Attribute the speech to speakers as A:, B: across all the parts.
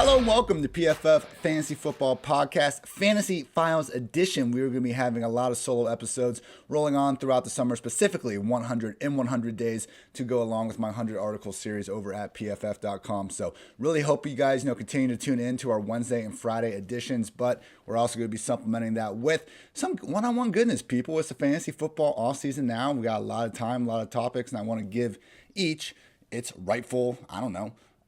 A: Hello and welcome to PFF Fantasy Football Podcast, Fantasy Files Edition. We're going to be having a lot of solo episodes rolling on throughout the summer, specifically 100 in 100 days to go along with my 100 article series over at PFF.com. So really hope you guys continue to tune in to our Wednesday and Friday editions, but we're also going to be supplementing that with some one-on-one goodness, people. It's the fantasy football off season now. We got a lot of time, a lot of topics, and I want to give each its rightful,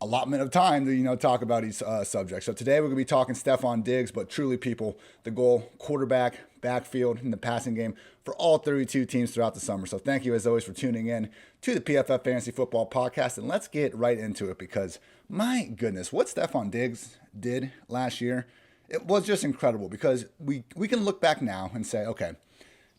A: allotment of time to talk about each subject. So today we're going to be talking Stefon Diggs, but truly, people, the goal, quarterback, backfield, and the passing game for all 32 teams throughout the summer. So thank you as always for tuning in to the PFF Fantasy Football Podcast, and let's get right into it because my goodness, what Stefon Diggs did last year, it was just incredible because we can look back now and say, okay,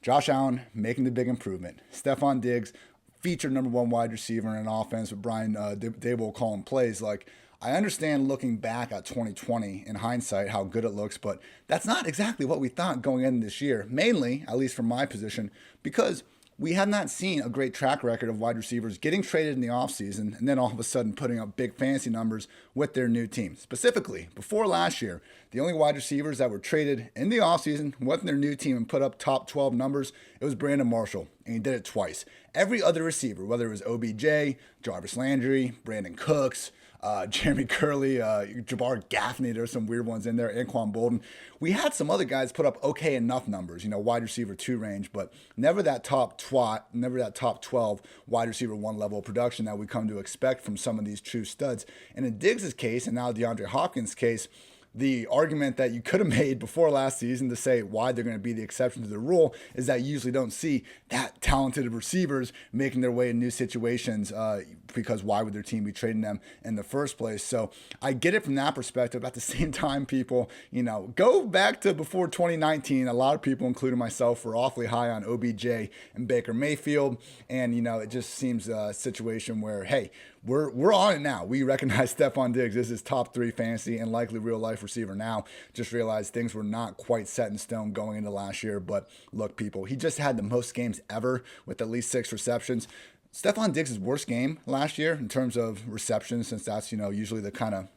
A: Josh Allen making the big improvement, Stefon Diggs featured number one wide receiver in an offense with Brian Daboll calling plays. Like, I understand looking back at 2020 in hindsight how good it looks, but that's not exactly what we thought going into this year, mainly, at least from my position, because we have not seen a great track record of wide receivers getting traded in the offseason and then all of a sudden putting up big fantasy numbers with their new team. Specifically, before last year, the only wide receivers that were traded in the offseason with their new team and put up top 12 numbers, it was Brandon Marshall, and he did it twice. Every other receiver, whether it was OBJ, Jarvis Landry, Brandon Cooks, Jeremy Curley, Jabbar Gaffney, there's some weird ones in there, Anquan Bolden. We had some other guys put up okay enough numbers, wide receiver 2 range, but never that top 12 wide receiver 1 level of production that we come to expect from some of these true studs. And in Diggs' case, and now DeAndre Hopkins' case, the argument that you could have made before last season to say why they're going to be the exception to the rule is that you usually don't see that talented receivers making their way in new situations because why would their team be trading them in the first place? So I get it from that perspective. At the same time, people, go back to before 2019. A lot of people, including myself, were awfully high on OBJ and Baker Mayfield. And, it just seems a situation where, hey, we're on it now. We recognize Stefon Diggs is his top 3 fantasy and likely real life receiver now. Just realized things were not quite set in stone going into last year. But look, people, he just had the most games ever with at least 6 receptions. Stefon Diggs' worst game last year in terms of receptions, since that's, usually the kind of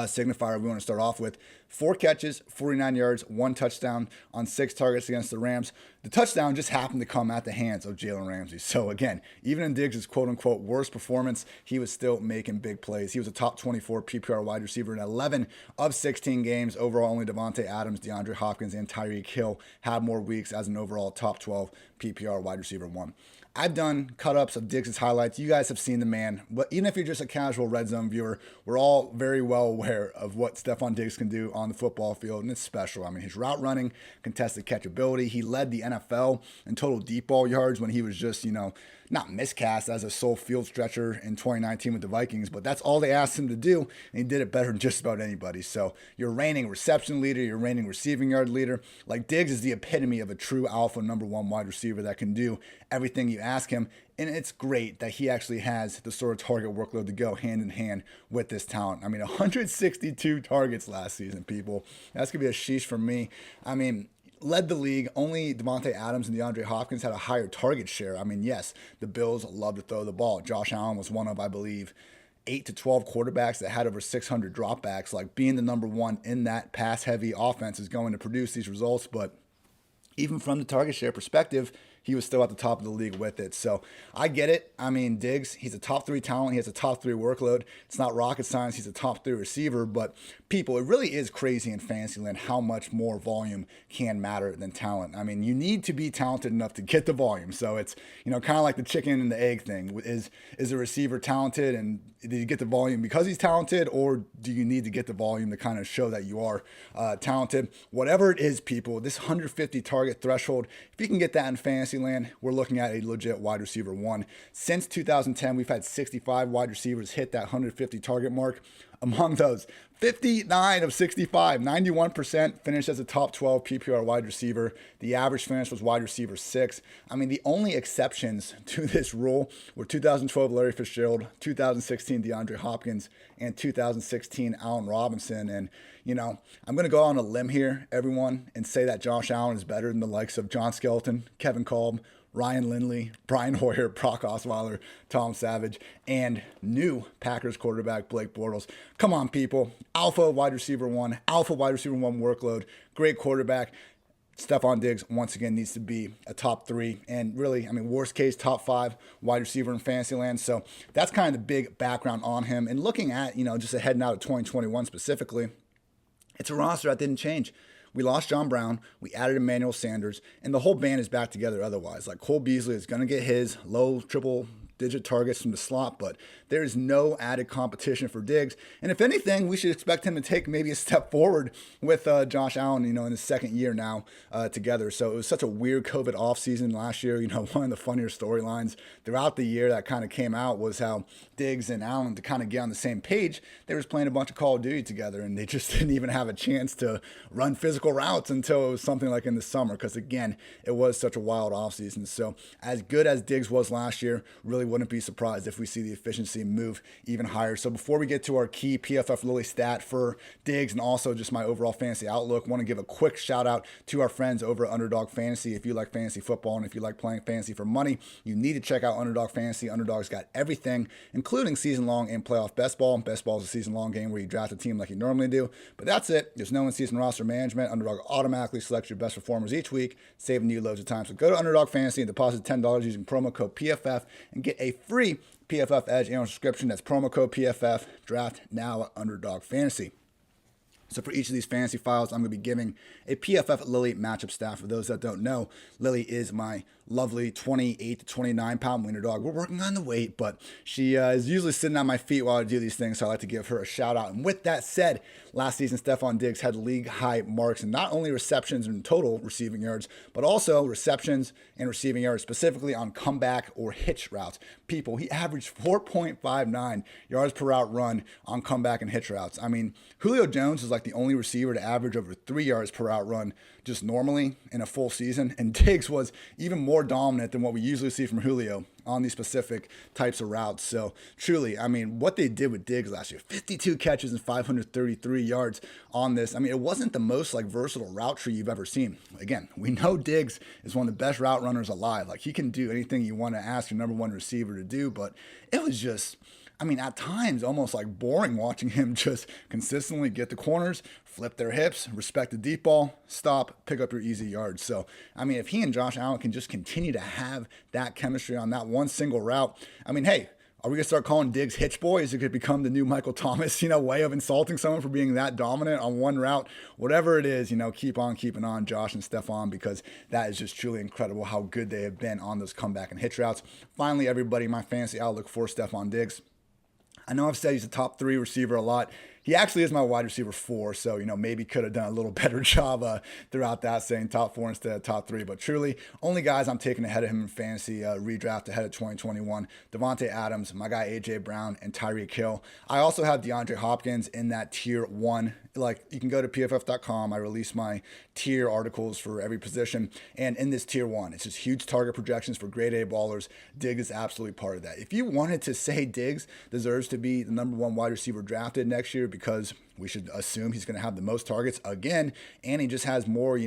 A: signifier we want to start off with. 4 catches, 49 yards, 1 touchdown on 6 targets against the Rams. The touchdown just happened to come at the hands of Jalen Ramsey. So again, even in Diggs' quote-unquote worst performance, he was still making big plays. He was a top 24 PPR wide receiver in 11 of 16 games. Overall, only Devontae Adams, DeAndre Hopkins, and Tyreek Hill had more weeks as an overall top 12 PPR wide receiver 1. I've done cut-ups of Diggs' highlights. You guys have seen the man. But even if you're just a casual Red Zone viewer, we're all very well aware of what Stefon Diggs can do on the football field, and it's special. I mean, his route running, contested catchability. He led the NFL in total deep ball yards when he was just, not miscast as a sole field stretcher in 2019 with the Vikings, but that's all they asked him to do, and he did it better than just about anybody. So you're reigning reception leader, you're reigning receiving yard leader. Like, Diggs is the epitome of a true alpha number 1 wide receiver that can do everything you ask him, and it's great that he actually has the sort of target workload to go hand in hand with this talent. I mean, 162 targets last season, people. That's going to be a sheesh for me. I mean, led the league. Only Devontae Adams and DeAndre Hopkins had a higher target share. I mean, yes, the Bills love to throw the ball. Josh Allen was one of, I believe, 8 to 12 quarterbacks that had over 600 dropbacks. Like, being the number 1 in that pass-heavy offense is going to produce these results, but even from the target share perspective, he was still at the top of the league with it. So I get it. I mean, Diggs, he's a top 3 talent. He has a top 3 workload. It's not rocket science. He's a top 3 receiver. But people, it really is crazy in Fantasyland how much more volume can matter than talent. I mean, you need to be talented enough to get the volume. So it's, kind of like the chicken and the egg thing. Is a receiver talented, and did you get the volume because he's talented, or do you need to get the volume to kind of show that you are talented? Whatever it is, people, this 150 target threshold, if you can get that in Fantasyland, we're looking at a legit wide receiver 1. Since 2010, we've had 65 wide receivers hit that 150 target mark. Among those, 59 of 65, 91% finished as a top 12 PPR wide receiver. The average finish was wide receiver 6. I mean, the only exceptions to this rule were 2012 Larry Fitzgerald, 2016 DeAndre Hopkins, and 2016 Allen Robinson. And, I'm going to go on a limb here, everyone, and say that Josh Allen is better than the likes of John Skelton, Kevin Kolb, Ryan Lindley, Brian Hoyer, Brock Osweiler, Tom Savage, and new Packers quarterback Blake Bortles. Come on, people. Alpha wide receiver one workload. Great quarterback. Stefon Diggs, once again, needs to be a top 3 and really, worst case, top 5 wide receiver in fantasy land. So that's kind of the big background on him. And looking at, just heading out of 2021 specifically, it's a roster that didn't change. We lost John Brown, we added Emmanuel Sanders, and the whole band is back together otherwise. Like Cole Beasley is going to get his low triple-digit targets from the slot, but there is no added competition for Diggs. And if anything, we should expect him to take maybe a step forward with Josh Allen, in his second year now together. So it was such a weird COVID offseason last year. One of the funnier storylines throughout the year that kind of came out was how Diggs and Allen, to kind of get on the same page, they were playing a bunch of Call of Duty together, and they just didn't even have a chance to run physical routes until it was something like in the summer, because again, it was such a wild offseason. So as good as Diggs was last year, really wouldn't be surprised if we see the efficiency move even higher. So before we get to our key PFF Lily stat for Diggs and also just my overall fantasy outlook, I want to give a quick shout out to our friends over at Underdog Fantasy. If you like fantasy football and if you like playing fantasy for money, you need to check out Underdog Fantasy. Underdog's got everything, including season-long and playoff best ball. Best ball is a season-long game where you draft a team like you normally do, but that's it. There's no in-season roster management. Underdog automatically selects your best performers each week, saving you loads of time. So go to Underdog Fantasy and deposit $10 using promo code PFF and get a free PFF Edge annual subscription. That's promo code PFF. Draft now at Underdog Fantasy. So for each of these fantasy files, I'm going to be giving a PFF Lily matchup stat. For those that don't know, Lily is my lovely 28 to 29 pound wiener dog. We're working on the weight, but she is usually sitting on my feet while I do these things, so I like to give her a shout out. And with that said, last season, Stefon Diggs had league high marks in not only receptions and total receiving yards, but also receptions and receiving yards, specifically on comeback or hitch routes. People, he averaged 4.59 yards per route run on comeback and hitch routes. Julio Jones is like the only receiver to average over 3 yards per route run just normally in a full season, and Diggs was even more dominant than what we usually see from Julio on these specific types of routes. So truly, what they did with Diggs last year, 52 catches and 533 yards on this. It wasn't the most versatile route tree you've ever seen. Again, we know Diggs is one of the best route runners alive. He can do anything you want to ask your number one receiver to do, but it was just, at times almost boring watching him just consistently get the corners, flip their hips, respect the deep ball, stop, pick up your easy yards. So, if he and Josh Allen can just continue to have that chemistry on that one single route, hey, are we going to start calling Diggs Hitch Boy? Is it going to become the new Michael Thomas, way of insulting someone for being that dominant on one route? Whatever it is, keep on keeping on Josh and Stefon, because that is just truly incredible how good they have been on those comeback and hitch routes. Finally, everybody, my fantasy outlook for Stefon Diggs. I know I've said he's a top 3 receiver a lot. He actually is my wide receiver 4, so, maybe could have done a little better job throughout that, saying top 4 instead of top 3. But truly, only guys I'm taking ahead of him in fantasy redraft ahead of 2021, Devontae Adams, my guy A.J. Brown, and Tyreek Hill. I also have DeAndre Hopkins in that tier 1. You can go to pff.com. I release my tier articles for every position. And in this tier 1, it's just huge target projections for grade A ballers. Diggs is absolutely part of that. If you wanted to say Diggs deserves to be the number 1 wide receiver drafted next year, because we should assume he's going to have the most targets again, and he just has more,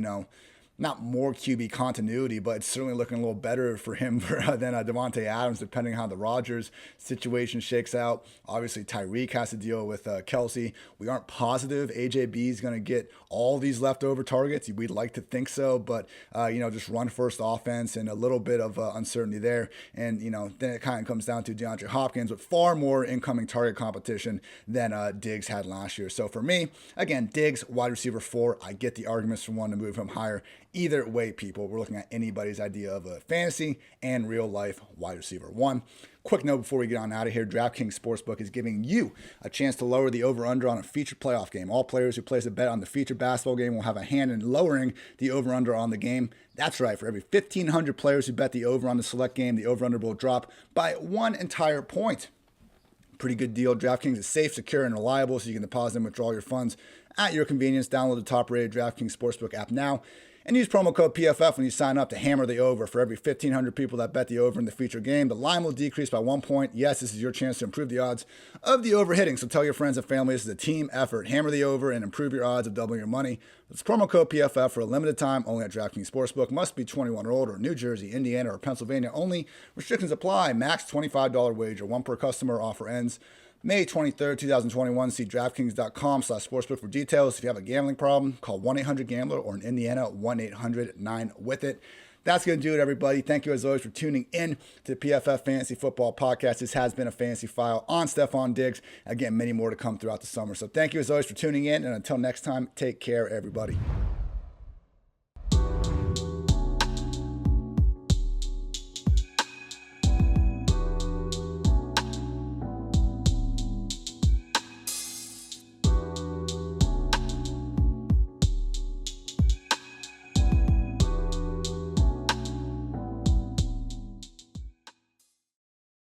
A: not more QB continuity, but it's certainly looking a little better for him than Devontae Adams, depending on how the Rodgers situation shakes out. Obviously, Tyreek has to deal with Kelsey. We aren't positive AJB is going to get all these leftover targets. We'd like to think so, but, just run first offense and a little bit of uncertainty there. And, then it kind of comes down to DeAndre Hopkins with far more incoming target competition than Diggs had last year. So for me, again, Diggs, wide receiver 4. I get the arguments from one to move him higher. Either way, people, we're looking at anybody's idea of a fantasy and real life wide receiver 1. Quick note before we get on out of here, DraftKings Sportsbook is giving you a chance to lower the over-under on a featured playoff game. All players who place a bet on the featured basketball game will have a hand in lowering the over-under on the game. That's right, for every 1,500 players who bet the over on the select game, the over-under will drop by 1 entire point. Pretty good deal. DraftKings is safe, secure, and reliable, so you can deposit and withdraw your funds at your convenience. Download the top-rated DraftKings Sportsbook app now And use promo code PFF when you sign up to hammer the over. For every 1,500 people that bet the over in the feature game, the line will decrease by 1 point. Yes, this is your chance to improve the odds of the over hitting. So tell your friends and family this is a team effort. Hammer the over and improve your odds of doubling your money. It's promo code PFF for a limited time only at DraftKings Sportsbook. Must be 21 or older. New Jersey, Indiana, or Pennsylvania only. Restrictions apply. Max $25 wager. One per customer. Offer ends May 23rd, 2021. See DraftKings.com/sportsbook for details. If you have a gambling problem, call 1-800-GAMBLER or in Indiana, 1-800-9-WITH-IT. That's going to do it, everybody. Thank you, as always, for tuning in to the PFF Fantasy Football Podcast. This has been a Fantasy File on Stefon Diggs. Again, many more to come throughout the summer. So thank you, as always, for tuning in. And until next time, take care, everybody.